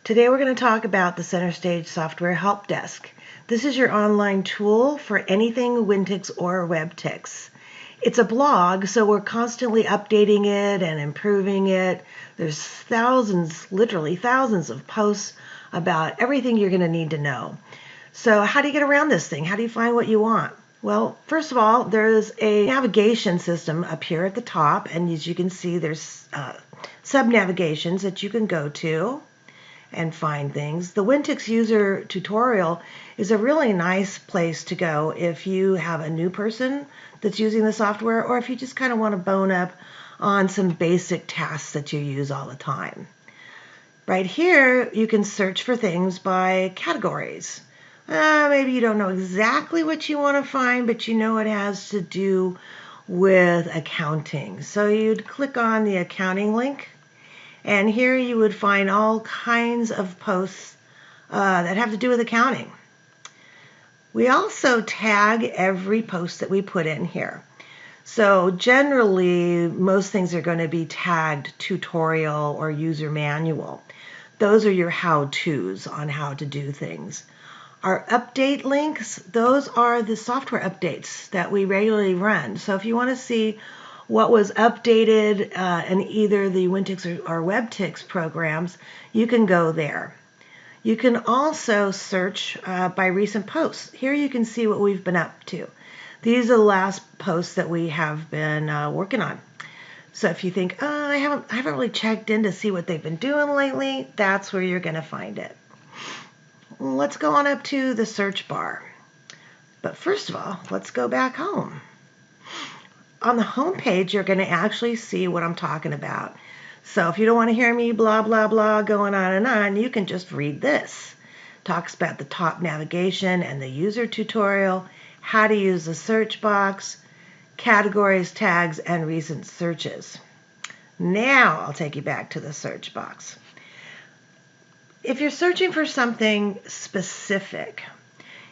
Today we're going to talk about the Center Stage Software Help Desk. This is your online tool for anything Wintix or Webtix. It's a blog, so we're constantly updating it and improving it. There's thousands, literally thousands of posts about everything you're going to need to know. So how do you get around this thing? How do you find what you want? Well, first of all, there's a navigation system up here at the top, and as you can see, there's sub-navigations that you can go to and find things. The Wintix user tutorial is a really nice place to go if you have a new person that's using the software, or if you just kind of want to bone up on some basic tasks that you use all the time. Right here, you can search for things by categories. Maybe you don't know exactly what you want to find, but you know it has to do with accounting. So you'd click on the accounting link, and here you would find all kinds of posts that have to do with accounting. We also tag every post that we put in here. So generally, most things are going to be tagged tutorial or user manual. Those are your how-tos on how to do things. Our update links, those are the software updates that we regularly run. So if you want to see what was updated in either the Wintix or Webtix programs, you can go there. You can also search by recent posts. Here you can see what we've been up to. These are the last posts that we have been working on. So if you think, I haven't really checked in to see what they've been doing lately, that's where you're going to find it. Let's go on up to the search bar. But first of all, let's go back home. On the home page, you're going to actually see what I'm talking about. So if you don't want to hear me blah, blah, blah going on and on, you can just read this. Talks about the top navigation and the user tutorial, how to use the search box, categories, tags, and recent searches. Now I'll take you back to the search box. If you're searching for something specific,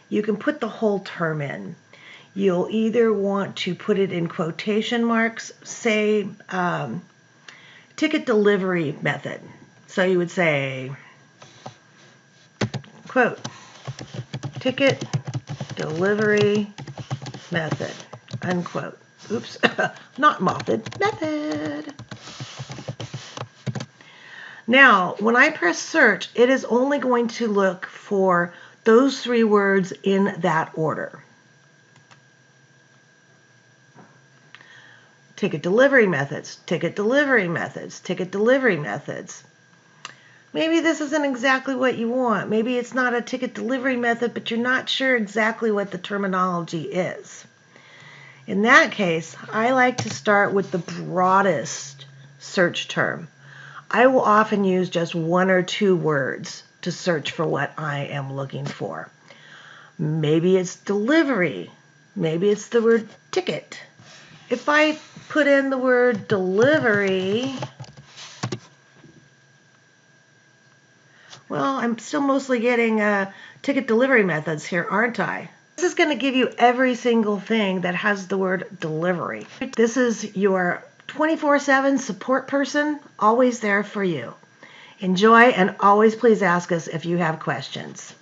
you can put the whole term in. You'll either want to put it in quotation marks, say ticket delivery method. So you would say, quote, ticket delivery method, unquote. Oops, not method. Now, when I press search, it is only going to look for those three words in that order. Ticket delivery methods, ticket delivery methods, ticket delivery methods. Maybe this isn't exactly what you want. Maybe it's not a ticket delivery method, but you're not sure exactly what the terminology is. In that case, I like to start with the broadest search term. I will often use just one or two words to search for what I am looking for. Maybe it's delivery. Maybe it's the word ticket. If I put in the word delivery, well, I'm still mostly getting ticket delivery methods here, aren't I? This is going to give you every single thing that has the word delivery. This is your 24/7 support person, always there for you. Enjoy, and always please ask us if you have questions.